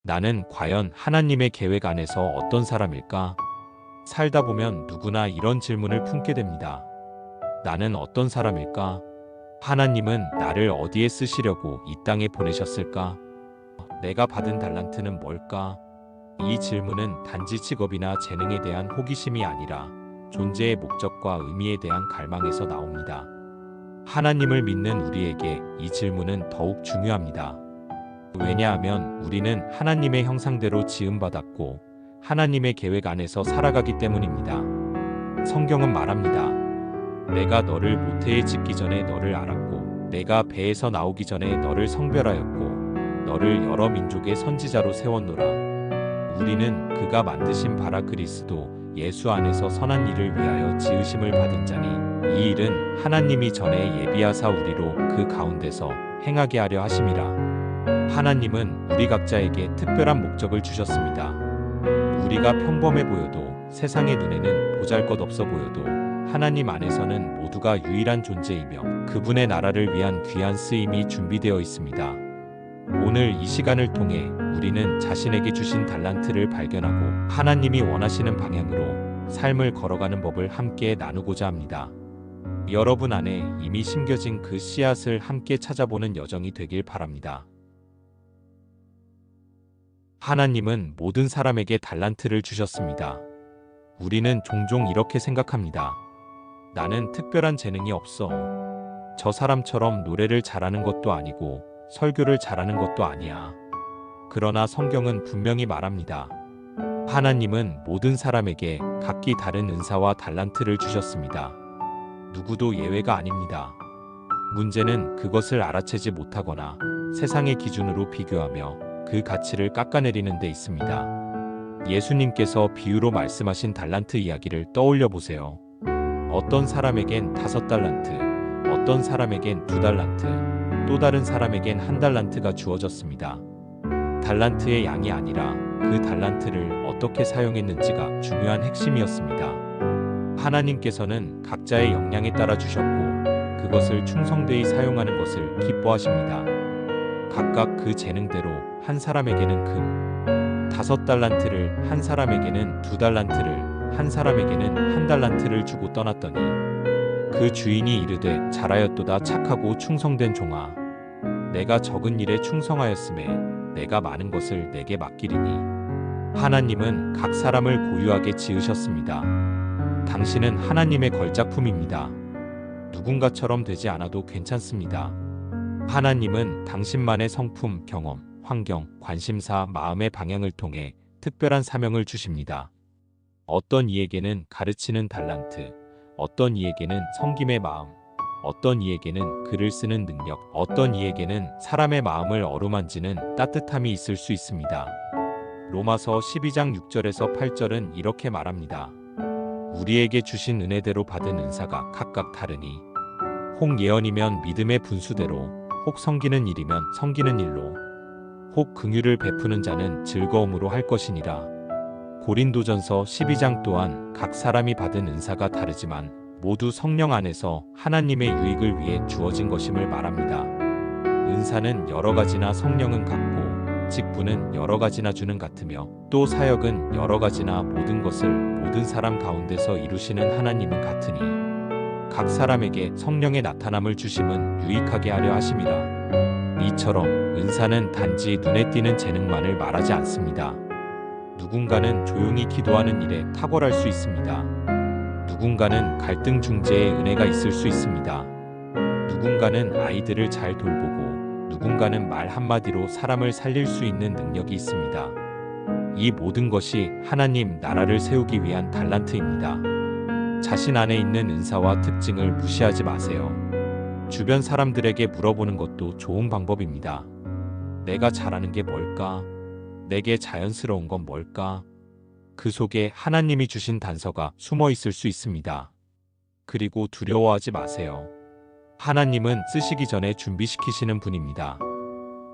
나는 과연 하나님의 계획 안에서 어떤 사람일까? 살다 보면 누구나 이런 질문을 품게 됩니다. 나는 어떤 사람일까? 하나님은 나를 어디에 쓰시려고 이 땅에 보내셨을까? 내가 받은 달란트는 뭘까? 이 질문은 단지 직업이나 재능에 대한 호기심이 아니라 존재의 목적과 의미에 대한 갈망에서 나옵니다. 하나님을 믿는 우리에게 이 질문은 더욱 중요합니다. 왜냐하면 우리는 하나님의 형상대로 지음받았고 하나님의 계획 안에서 살아가기 때문입니다. 성경은 말합니다. 내가 너를 모태에 짓기 전에 너를 알았고 내가 배에서 나오기 전에 너를 성별하였고 너를 여러 민족의 선지자로 세웠노라. 우리는 그가 만드신 바라 그리스도 예수 안에서 선한 일을 위하여 지으심을 받은 자니 이 일은 하나님이 전에 예비하사 우리로 그 가운데서 행하게 하려 하심이라. 하나님은 우리 각자에게 특별한 목적을 주셨습니다. 우리가 평범해 보여도 세상의 눈에는 보잘것없어 보여도 하나님 안에서는 모두가 유일한 존재이며 그분의 나라를 위한 귀한 쓰임이 준비되어 있습니다. 오늘 이 시간을 통해 우리는 자신에게 주신 달란트를 발견하고 하나님이 원하시는 방향으로 삶을 걸어가는 법을 함께 나누고자 합니다. 여러분 안에 이미 심겨진 그 씨앗을 함께 찾아보는 여정이 되길 바랍니다. 하나님은 모든 사람에게 달란트를 주셨습니다. 우리는 종종 이렇게 생각합니다. 나는 특별한 재능이 없어. 저 사람처럼 노래를 잘하는 것도 아니고 설교를 잘하는 것도 아니야. 그러나 성경은 분명히 말합니다. 하나님은 모든 사람에게 각기 다른 은사와 달란트를 주셨습니다. 누구도 예외가 아닙니다. 문제는 그것을 알아채지 못하거나 세상의 기준으로 비교하며 그 가치를 깎아내리는 데 있습니다. 예수님께서 비유로 말씀하신 달란트 이야기를 떠올려 보세요. 어떤 사람에겐 5달란트, 어떤 사람에겐 2달란트, 또 다른 사람에겐 1달란트가 주어졌습니다. 달란트의 양이 아니라 그 달란트를 어떻게 사용했는지가 중요한 핵심이었습니다. 하나님께서는 각자의 역량에 따라 주셨고 그것을 충성되이 사용하는 것을 기뻐하십니다. 각각 그 재능대로 한 사람에게는 금 5달란트를, 한 사람에게는 2달란트를, 한 사람에게는 1달란트를 주고 떠났더니 그 주인이 이르되 잘하였도다 착하고 충성된 종아, 내가 적은 일에 충성하였음에 내가 많은 것을 내게 맡기리니. 하나님은 각 사람을 고유하게 지으셨습니다. 당신은 하나님의 걸작품입니다. 누군가처럼 되지 않아도 괜찮습니다. 하나님은 당신만의 성품, 경험, 환경, 관심사, 마음의 방향을 통해 특별한 사명을 주십니다. 어떤 이에게는 가르치는 달란트, 어떤 이에게는 섬김의 마음, 어떤 이에게는 글을 쓰는 능력, 어떤 이에게는 사람의 마음을 어루만지는 따뜻함이 있을 수 있습니다. 로마서 12장 6절에서 8절은 이렇게 말합니다. 우리에게 주신 은혜대로 받은 은사가 각각 다르니 혹 예언이면 믿음의 분수대로, 혹 섬기는 일이면 섬기는 일로, 혹 긍휼을 베푸는 자는 즐거움으로 할 것이니라. 고린도전서 12장 또한 각 사람이 받은 은사가 다르지만 모두 성령 안에서 하나님의 유익을 위해 주어진 것임을 말합니다. 은사는 여러 가지나 성령은 같고 직분은 여러 가지나 주는 같으며 또 사역은 여러 가지나 모든 것을 모든 사람 가운데서 이루시는 하나님은 같으니 각 사람에게 성령의 나타남을 주심은 유익하게 하려 하심이라. 이처럼 은사는 단지 눈에 띄는 재능만을 말하지 않습니다. 누군가는 조용히 기도하는 일에 탁월할 수 있습니다. 누군가는 갈등 중재에 은혜가 있을 수 있습니다. 누군가는 아이들을 잘 돌보고 누군가는 말 한마디로 사람을 살릴 수 있는 능력이 있습니다. 이 모든 것이 하나님 나라를 세우기 위한 달란트입니다. 자신 안에 있는 은사와 특징을 무시하지 마세요. 주변 사람들에게 물어보는 것도 좋은 방법입니다. 내가 잘하는 게 뭘까? 내게 자연스러운 건 뭘까? 그 속에 하나님이 주신 단서가 숨어 있을 수 있습니다. 그리고 두려워하지 마세요. 하나님은 쓰시기 전에 준비시키시는 분입니다.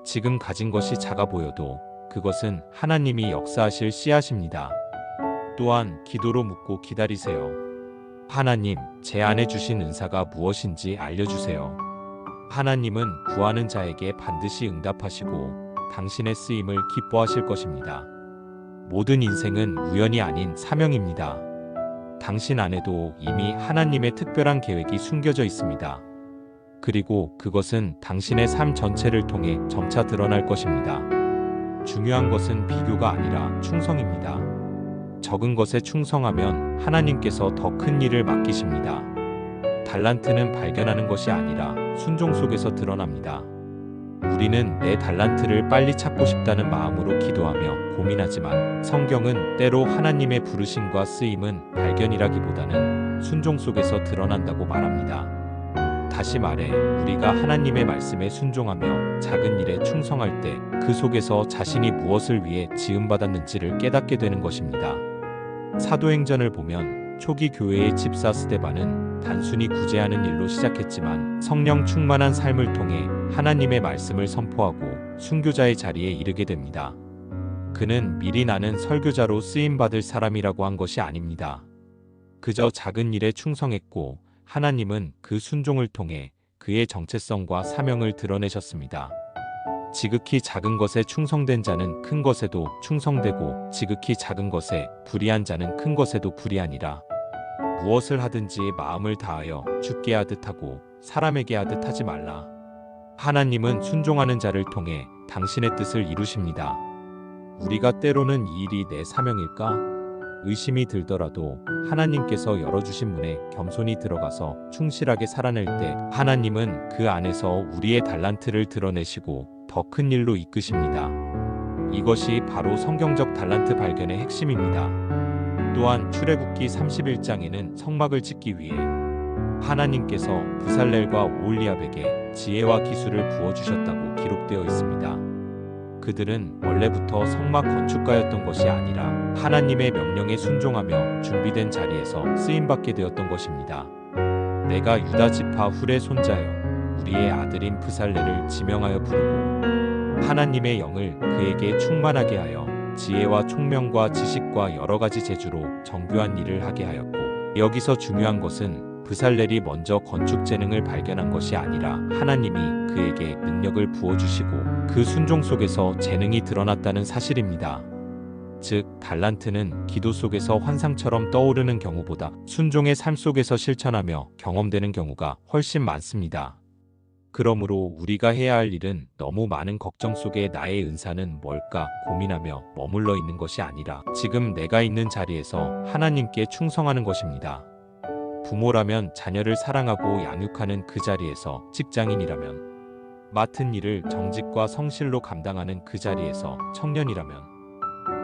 지금 가진 것이 작아 보여도 그것은 하나님이 역사하실 씨앗입니다. 또한 기도로 묻고 기다리세요. 하나님, 제 안에 주신 은사가 무엇인지 알려주세요. 하나님은 구하는 자에게 반드시 응답하시고 당신의 쓰임을 기뻐하실 것입니다. 모든 인생은 우연이 아닌 사명입니다. 당신 안에도 이미 하나님의 특별한 계획이 숨겨져 있습니다. 그리고 그것은 당신의 삶 전체를 통해 점차 드러날 것입니다. 중요한 것은 비교가 아니라 충성입니다. 적은 것에 충성하면 하나님께서 더 큰 일을 맡기십니다. 달란트는 발견하는 것이 아니라 순종 속에서 드러납니다. 우리는 내 달란트를 빨리 찾고 싶다는 마음으로 기도하며 고민하지만 성경은 때로 하나님의 부르심과 쓰임은 발견이라기보다는 순종 속에서 드러난다고 말합니다. 다시 말해, 우리가 하나님의 말씀에 순종하며 작은 일에 충성할 때 그 속에서 자신이 무엇을 위해 지음받았는지를 깨닫게 되는 것입니다. 사도행전을 보면 초기 교회의 집사 스데반은 단순히 구제하는 일로 시작했지만 성령 충만한 삶을 통해 하나님의 말씀을 선포하고 순교자의 자리에 이르게 됩니다. 그는 미리 나는 설교자로 쓰임받을 사람이라고 한 것이 아닙니다. 그저 작은 일에 충성했고 하나님은 그 순종을 통해 그의 정체성과 사명을 드러내셨습니다. 지극히 작은 것에 충성된 자는 큰 것에도 충성되고 지극히 작은 것에 불의한 자는 큰 것에도 불의하니라. 무엇을 하든지 마음을 다하여 주께 하듯 하고 사람에게 하듯 하지 말라. 하나님은 순종하는 자를 통해 당신의 뜻을 이루십니다. 우리가 때로는 이 일이 내 사명일까? 의심이 들더라도 하나님께서 열어주신 문에 겸손히 들어가서 충실하게 살아낼 때 하나님은 그 안에서 우리의 달란트를 드러내시고 더 큰 일로 이끄십니다. 이것이 바로 성경적 달란트 발견의 핵심입니다. 또한 출애굽기 31장에는 성막을 짓기 위해 하나님께서 브살렐과 오홀리압에게 지혜와 기술을 부어주셨다고 기록되어 있습니다. 그들은 원래부터 성막 건축가였던 것이 아니라 하나님의 명령에 순종하며 준비된 자리에서 쓰임받게 되었던 것입니다. 내가 유다 지파 훌의 손자여 우리의 아들인 브살렐을 지명하여 부르고 하나님의 영을 그에게 충만하게 하여 지혜와 총명과 지식과 여러 가지 재주로 정교한 일을 하게 하였고, 여기서 중요한 것은 브살렐이 먼저 건축 재능을 발견한 것이 아니라 하나님이 그에게 능력을 부어주시고 그 순종 속에서 재능이 드러났다는 사실입니다. 즉, 달란트는 기도 속에서 환상처럼 떠오르는 경우보다 순종의 삶 속에서 실천하며 경험되는 경우가 훨씬 많습니다. 그러므로 우리가 해야 할 일은 너무 많은 걱정 속에 나의 은사는 뭘까 고민하며 머물러 있는 것이 아니라 지금 내가 있는 자리에서 하나님께 충성하는 것입니다. 부모라면 자녀를 사랑하고 양육하는 그 자리에서, 직장인이라면 맡은 일을 정직과 성실로 감당하는 그 자리에서, 청년이라면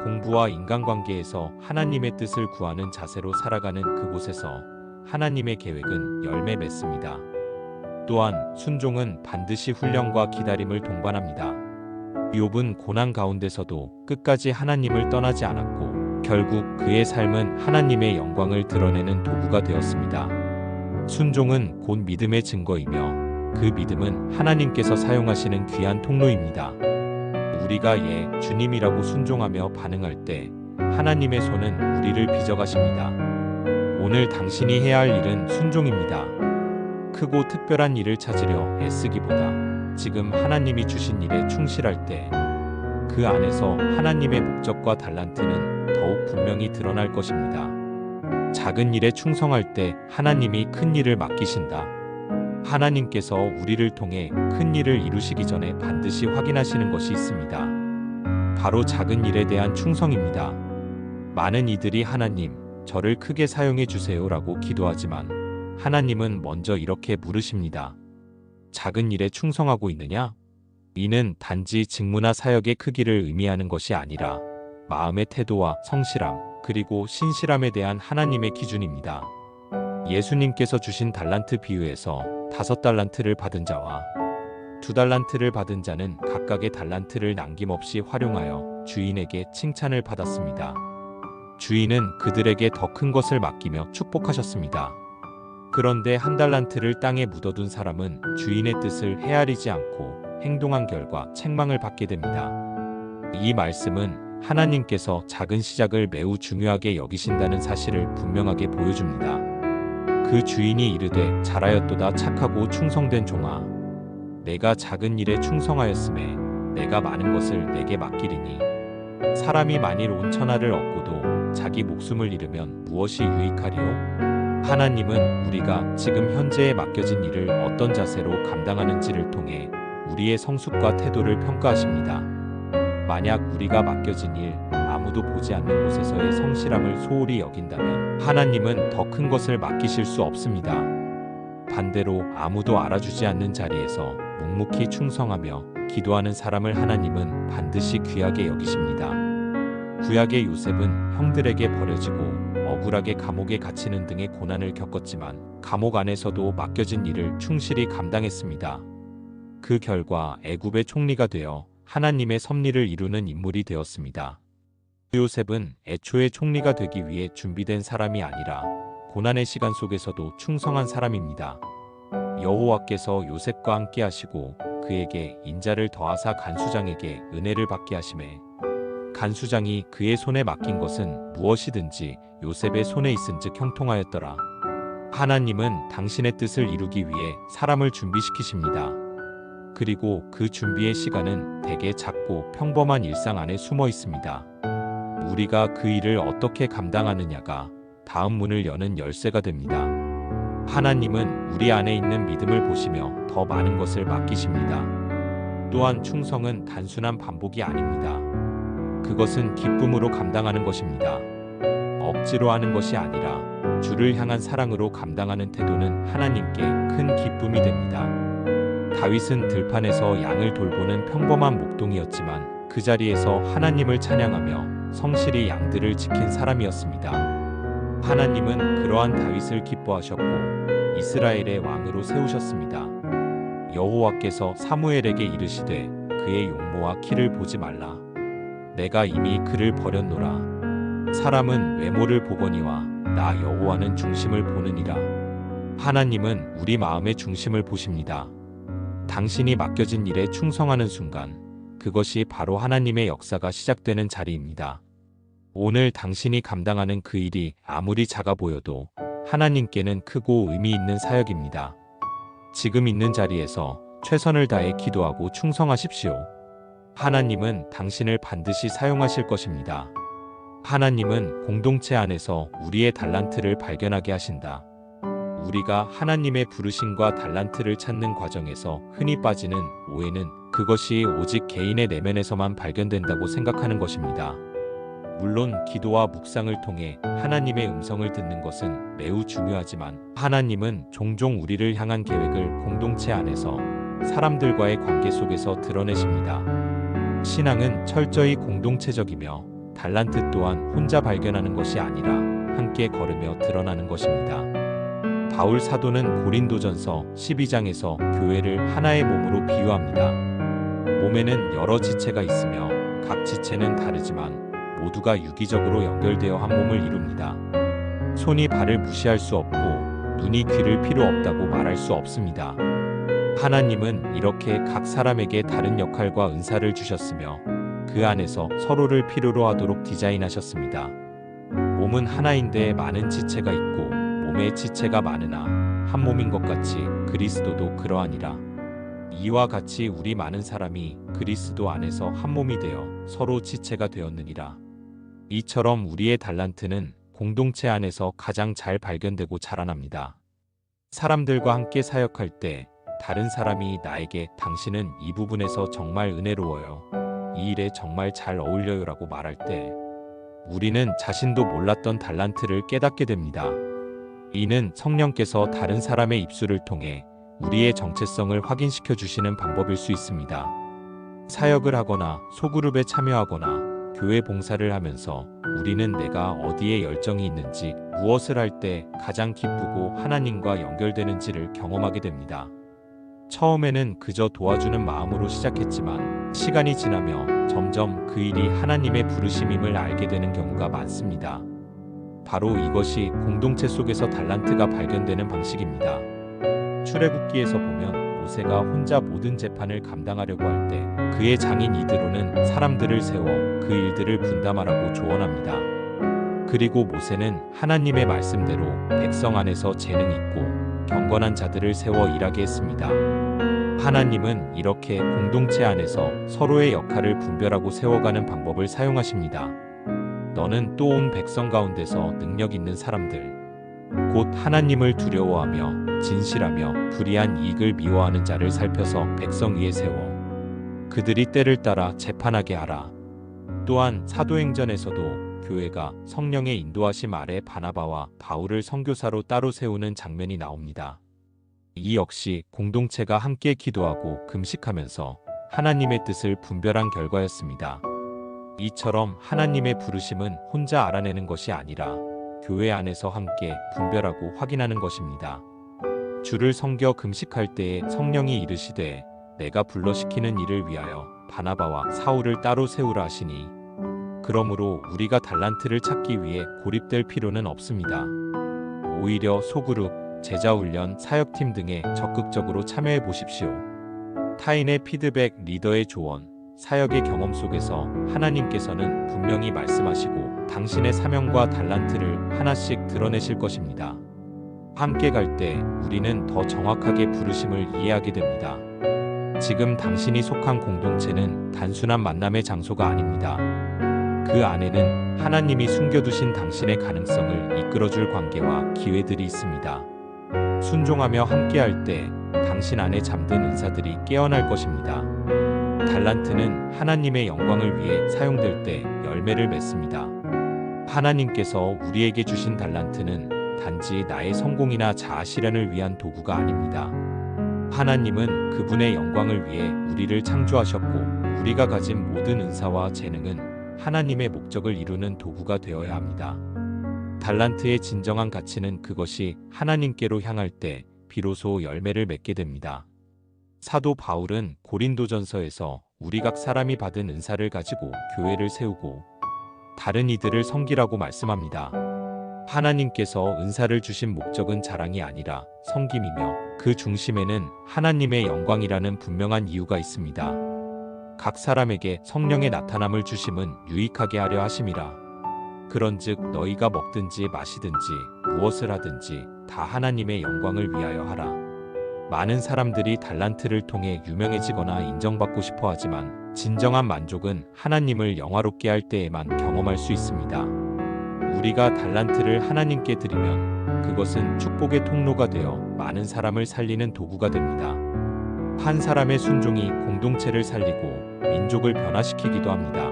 공부와 인간관계에서 하나님의 뜻을 구하는 자세로 살아가는 그곳에서 하나님의 계획은 열매 맺습니다. 또한 순종은 반드시 훈련과 기다림을 동반합니다. 욥은 고난 가운데서도 끝까지 하나님을 떠나지 않았고 결국 그의 삶은 하나님의 영광을 드러내는 도구가 되었습니다. 순종은 곧 믿음의 증거이며 그 믿음은 하나님께서 사용하시는 귀한 통로입니다. 우리가 주님이라고 순종하며 반응할 때 하나님의 손은 우리를 빚어가십니다. 오늘 당신이 해야 할 일은 순종입니다. 크고 특별한 일을 찾으려 애쓰기보다 지금 하나님이 주신 일에 충실할 때 그 안에서 하나님의 목적과 달란트는 더욱 분명히 드러날 것입니다. 작은 일에 충성할 때 하나님이 큰 일을 맡기신다. 하나님께서 우리를 통해 큰 일을 이루시기 전에 반드시 확인하시는 것이 있습니다. 바로 작은 일에 대한 충성입니다. 많은 이들이 하나님, 저를 크게 사용해 주세요라고 기도하지만 하나님은 먼저 이렇게 물으십니다. 작은 일에 충성하고 있느냐? 이는 단지 직무나 사역의 크기를 의미하는 것이 아니라 마음의 태도와 성실함, 그리고 신실함에 대한 하나님의 기준입니다. 예수님께서 주신 달란트 비유에서 5달란트를 받은 자와 2달란트를 받은 자는 각각의 달란트를 남김없이 활용하여 주인에게 칭찬을 받았습니다. 주인은 그들에게 더 큰 것을 맡기며 축복하셨습니다. 그런데 1달란트를 땅에 묻어둔 사람은 주인의 뜻을 헤아리지 않고 행동한 결과 책망을 받게 됩니다. 이 말씀은 하나님께서 작은 시작을 매우 중요하게 여기신다는 사실을 분명하게 보여줍니다. 그 주인이 이르되 잘하였도다 착하고 충성된 종아, 내가 작은 일에 충성하였음에 내가 많은 것을 내게 맡기리니 사람이 만일 온 천하를 얻고도 자기 목숨을 잃으면 무엇이 유익하리요? 하나님은 우리가 지금 현재에 맡겨진 일을 어떤 자세로 감당하는지를 통해 우리의 성숙과 태도를 평가하십니다. 만약 우리가 맡겨진 일, 아무도 보지 않는 곳에서의 성실함을 소홀히 여긴다면 하나님은 더 큰 것을 맡기실 수 없습니다. 반대로 아무도 알아주지 않는 자리에서 묵묵히 충성하며 기도하는 사람을 하나님은 반드시 귀하게 여기십니다. 구약의 요셉은 형들에게 버려지고 억울하게 감옥에 갇히는 등의 고난을 겪었지만 감옥 안에서도 맡겨진 일을 충실히 감당했습니다. 그 결과 애굽의 총리가 되어 하나님의 섭리를 이루는 인물이 되었습니다. 요셉은 애초에 총리가 되기 위해 준비된 사람이 아니라 고난의 시간 속에서도 충성한 사람입니다. 여호와께서 요셉과 함께 하시고 그에게 인자를 더하사 간수장에게 은혜를 받게 하시매 간수장이 그의 손에 맡긴 것은 무엇이든지 요셉의 손에 있은즉 형통하였더라. 하나님은 당신의 뜻을 이루기 위해 사람을 준비시키십니다. 그리고 그 준비의 시간은 대개 작고 평범한 일상 안에 숨어 있습니다. 우리가 그 일을 어떻게 감당하느냐가 다음 문을 여는 열쇠가 됩니다. 하나님은 우리 안에 있는 믿음을 보시며 더 많은 것을 맡기십니다. 또한 충성은 단순한 반복이 아닙니다. 그것은 기쁨으로 감당하는 것입니다. 억지로 하는 것이 아니라 주를 향한 사랑으로 감당하는 태도는 하나님께 큰 기쁨이 됩니다. 다윗은 들판에서 양을 돌보는 평범한 목동이었지만 그 자리에서 하나님을 찬양하며 성실히 양들을 지킨 사람이었습니다. 하나님은 그러한 다윗을 기뻐하셨고 이스라엘의 왕으로 세우셨습니다. 여호와께서 사무엘에게 이르시되 그의 용모와 키를 보지 말라. 내가 이미 그를 버렸노라. 사람은 외모를 보거니와 나 여호와는 중심을 보느니라. 하나님은 우리 마음의 중심을 보십니다. 당신이 맡겨진 일에 충성하는 순간 그것이 바로 하나님의 역사가 시작되는 자리입니다. 오늘 당신이 감당하는 그 일이 아무리 작아 보여도 하나님께는 크고 의미 있는 사역입니다. 지금 있는 자리에서 최선을 다해 기도하고 충성하십시오. 하나님은 당신을 반드시 사용하실 것입니다. 하나님은 공동체 안에서 우리의 달란트를 발견하게 하신다. 우리가 하나님의 부르심과 달란트를 찾는 과정에서 흔히 빠지는 오해는 그것이 오직 개인의 내면에서만 발견된다고 생각하는 것입니다. 물론 기도와 묵상을 통해 하나님의 음성을 듣는 것은 매우 중요하지만 하나님은 종종 우리를 향한 계획을 공동체 안에서 사람들과의 관계 속에서 드러내십니다. 신앙은 철저히 공동체적이며 달란트 또한 혼자 발견하는 것이 아니라 함께 걸으며 드러나는 것입니다. 바울 사도는 고린도전서 12장에서 교회를 하나의 몸으로 비유합니다. 몸에는 여러 지체가 있으며 각 지체는 다르지만 모두가 유기적으로 연결되어 한 몸을 이룹니다. 손이 발을 무시할 수 없고 눈이 귀를 필요 없다고 말할 수 없습니다. 하나님은 이렇게 각 사람에게 다른 역할과 은사를 주셨으며 그 안에서 서로를 필요로 하도록 디자인하셨습니다. 몸은 하나인데 많은 지체가 있고 몸에 지체가 많으나 한 몸인 것 같이 그리스도도 그러하니라. 이와 같이 우리 많은 사람이 그리스도 안에서 한 몸이 되어 서로 지체가 되었느니라. 이처럼 우리의 달란트는 공동체 안에서 가장 잘 발견되고 자라납니다. 사람들과 함께 사역할 때 다른 사람이 나에게 당신은 이 부분에서 정말 은혜로워요. 이 일에 정말 잘 어울려요라고 말할 때 우리는 자신도 몰랐던 달란트를 깨닫게 됩니다. 이는 성령께서 다른 사람의 입술을 통해 우리의 정체성을 확인시켜 주시는 방법일 수 있습니다. 사역을 하거나 소그룹에 참여하거나 교회 봉사를 하면서 우리는 내가 어디에 열정이 있는지 무엇을 할 때 가장 기쁘고 하나님과 연결되는지를 경험하게 됩니다. 처음에는 그저 도와주는 마음으로 시작했지만 시간이 지나며 점점 그 일이 하나님의 부르심임을 알게 되는 경우가 많습니다. 바로 이것이 공동체 속에서 달란트가 발견되는 방식입니다. 출애굽기에서 보면 모세가 혼자 모든 재판을 감당하려고 할 때 그의 장인 이드로는 사람들을 세워 그 일들을 분담하라고 조언합니다. 그리고 모세는 하나님의 말씀대로 백성 안에서 재능 있고 경건한 자들을 세워 일하게 했습니다. 하나님은 이렇게 공동체 안에서 서로의 역할을 분별하고 세워가는 방법을 사용하십니다. 너는 또 온 백성 가운데서 능력 있는 사람들, 곧 하나님을 두려워하며 진실하며 불의한 이익을 미워하는 자를 살펴서 백성 위에 세워 그들이 때를 따라 재판하게 하라. 또한 사도행전에서도 교회가 성령의 인도하심 아래 바나바와 바울을 선교사로 따로 세우는 장면이 나옵니다. 이 역시 공동체가 함께 기도하고 금식하면서 하나님의 뜻을 분별한 결과였습니다. 이처럼 하나님의 부르심은 혼자 알아내는 것이 아니라 교회 안에서 함께 분별하고 확인하는 것입니다. 주를 섬겨 금식할 때에 성령이 이르시되 내가 불러 시키는 일을 위하여 바나바와 사울을 따로 세우라 하시니, 그러므로 우리가 달란트를 찾기 위해 고립될 필요는 없습니다. 오히려 소그룹, 제자훈련, 사역팀 등에 적극적으로 참여해 보십시오. 타인의 피드백, 리더의 조언, 사역의 경험 속에서 하나님께서는 분명히 말씀하시고 당신의 사명과 달란트를 하나씩 드러내실 것입니다. 함께 갈 때 우리는 더 정확하게 부르심을 이해하게 됩니다. 지금 당신이 속한 공동체는 단순한 만남의 장소가 아닙니다. 그 안에는 하나님이 숨겨두신 당신의 가능성을 이끌어줄 관계와 기회들이 있습니다. 순종하며 함께할 때 당신 안에 잠든 은사들이 깨어날 것입니다. 달란트는 하나님의 영광을 위해 사용될 때 열매를 맺습니다. 하나님께서 우리에게 주신 달란트는 단지 나의 성공이나 자아 실현을 위한 도구가 아닙니다. 하나님은 그분의 영광을 위해 우리를 창조하셨고, 우리가 가진 모든 은사와 재능은 하나님의 목적을 이루는 도구가 되어야 합니다. 달란트의 진정한 가치는 그것이 하나님께로 향할 때 비로소 열매를 맺게 됩니다. 사도 바울은 고린도전서에서 우리 각 사람이 받은 은사를 가지고 교회를 세우고 다른 이들을 섬기라고 말씀합니다. 하나님께서 은사를 주신 목적은 자랑이 아니라 섬김이며, 그 중심에는 하나님의 영광이라는 분명한 이유가 있습니다. 각 사람에게 성령의 나타남을 주심은 유익하게 하려 하심이라. 그런즉 너희가 먹든지 마시든지 무엇을 하든지 다 하나님의 영광을 위하여 하라. 많은 사람들이 달란트를 통해 유명해지거나 인정받고 싶어 하지만 진정한 만족은 하나님을 영화롭게 할 때에만 경험할 수 있습니다. 우리가 달란트를 하나님께 드리면 그것은 축복의 통로가 되어 많은 사람을 살리는 도구가 됩니다. 한 사람의 순종이 공동체를 살리고 민족을 변화시키기도 합니다.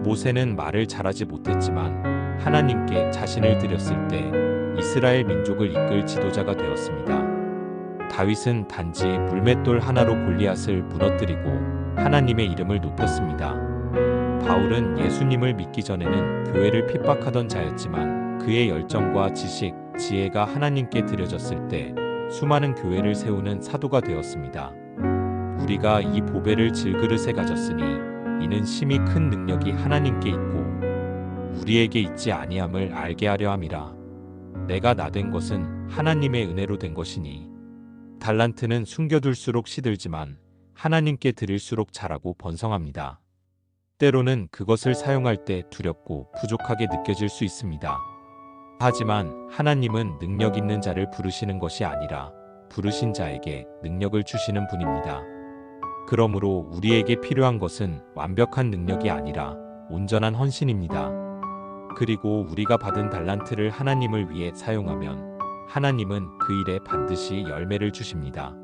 모세는 말을 잘하지 못했지만 하나님께 자신을 드렸을 때 이스라엘 민족을 이끌 지도자가 되었습니다. 다윗은 단지 물맷돌 하나로 골리앗을 무너뜨리고 하나님의 이름을 높였습니다. 바울은 예수님을 믿기 전에는 교회를 핍박하던 자였지만 그의 열정과 지식, 지혜가 하나님께 드려졌을 때 수많은 교회를 세우는 사도가 되었습니다. 우리가 이 보배를 질그릇에 가졌으니 이는 심히 큰 능력이 하나님께 있고 우리에게 있지 아니함을 알게 하려 함이라. 내가 나된 것은 하나님의 은혜로 된 것이니. 달란트는 숨겨둘수록 시들지만 하나님께 드릴수록 자라고 번성합니다. 때로는 그것을 사용할 때 두렵고 부족하게 느껴질 수 있습니다. 하지만 하나님은 능력 있는 자를 부르시는 것이 아니라 부르신 자에게 능력을 주시는 분입니다. 그러므로 우리에게 필요한 것은 완벽한 능력이 아니라 온전한 헌신입니다. 그리고 우리가 받은 달란트를 하나님을 위해 사용하면 하나님은 그 일에 반드시 열매를 주십니다.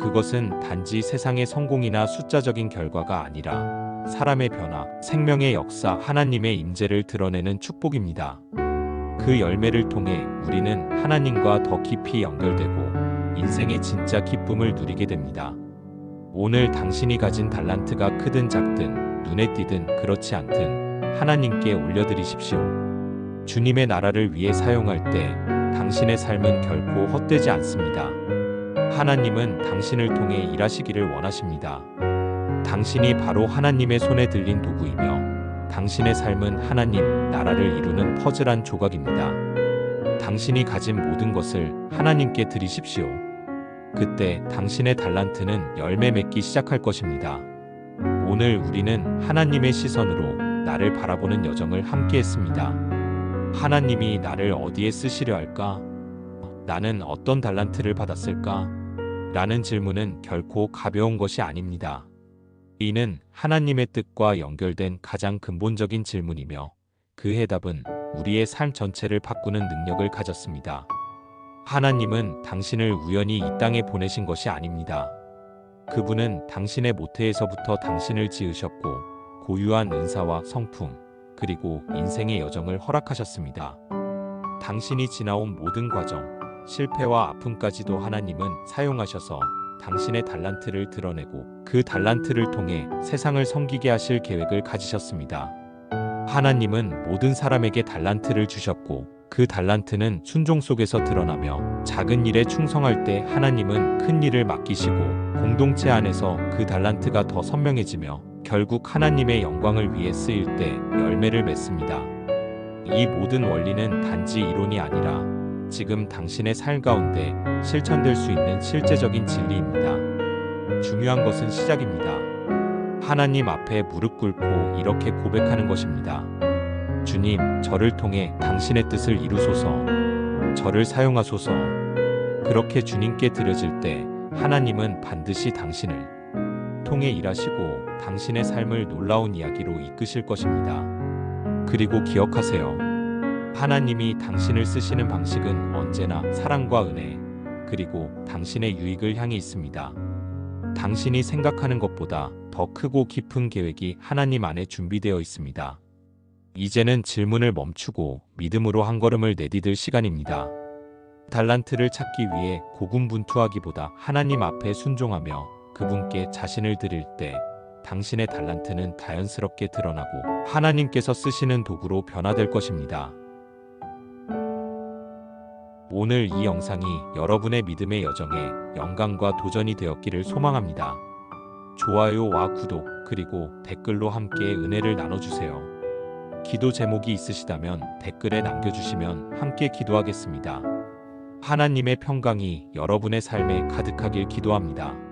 그것은 단지 세상의 성공이나 숫자적인 결과가 아니라 사람의 변화, 생명의 역사, 하나님의 임재를 드러내는 축복입니다. 그 열매를 통해 우리는 하나님과 더 깊이 연결되고 인생의 진짜 기쁨을 누리게 됩니다. 오늘 당신이 가진 달란트가 크든 작든 눈에 띄든 그렇지 않든 하나님께 올려드리십시오. 주님의 나라를 위해 사용할 때 당신의 삶은 결코 헛되지 않습니다. 하나님은 당신을 통해 일하시기를 원하십니다. 당신이 바로 하나님의 손에 들린 도구이며 당신의 삶은 하나님 나라를 이루는 퍼즐한 조각입니다. 당신이 가진 모든 것을 하나님께 드리십시오. 그때 당신의 달란트는 열매 맺기 시작할 것입니다. 오늘 우리는 하나님의 시선으로 나를 바라보는 여정을 함께 했습니다. 하나님이 나를 어디에 쓰시려 할까? 나는 어떤 달란트를 받았을까? 라는 질문은 결코 가벼운 것이 아닙니다. 이는 하나님의 뜻과 연결된 가장 근본적인 질문이며 그 해답은 우리의 삶 전체를 바꾸는 능력을 가졌습니다. 하나님은 당신을 우연히 이 땅에 보내신 것이 아닙니다. 그분은 당신의 모태에서부터 당신을 지으셨고 고유한 은사와 성품, 그리고 인생의 여정을 허락하셨습니다. 당신이 지나온 모든 과정, 실패와 아픔까지도 하나님은 사용하셔서 당신의 달란트를 드러내고 그 달란트를 통해 세상을 섬기게 하실 계획을 가지셨습니다. 하나님은 모든 사람에게 달란트를 주셨고 그 달란트는 순종 속에서 드러나며 작은 일에 충성할 때 하나님은 큰 일을 맡기시고 공동체 안에서 그 달란트가 더 선명해지며 결국 하나님의 영광을 위해 쓰일 때 열매를 맺습니다. 이 모든 원리는 단지 이론이 아니라 지금 당신의 삶 가운데 실천될 수 있는 실제적인 진리입니다. 중요한 것은 시작입니다. 하나님 앞에 무릎 꿇고 이렇게 고백하는 것입니다. 주님, 저를 통해 당신의 뜻을 이루소서. 저를 사용하소서. 그렇게 주님께 드려질 때 하나님은 반드시 당신을 통해 일하시고 당신의 삶을 놀라운 이야기로 이끄실 것입니다. 그리고 기억하세요. 하나님이 당신을 쓰시는 방식은 언제나 사랑과 은혜, 그리고 당신의 유익을 향해 있습니다. 당신이 생각하는 것보다 더 크고 깊은 계획이 하나님 안에 준비되어 있습니다. 이제는 질문을 멈추고 믿음으로 한 걸음을 내디딜 시간입니다. 달란트를 찾기 위해 고군분투하기보다 하나님 앞에 순종하며 그분께 자신을 드릴 때 당신의 달란트는 자연스럽게 드러나고 하나님께서 쓰시는 도구로 변화될 것입니다. 오늘 이 영상이 여러분의 믿음의 여정에 영감과 도전이 되었기를 소망합니다. 좋아요와 구독, 그리고 댓글로 함께 은혜를 나눠주세요. 기도 제목이 있으시다면 댓글에 남겨주시면 함께 기도하겠습니다. 하나님의 평강이 여러분의 삶에 가득하길 기도합니다.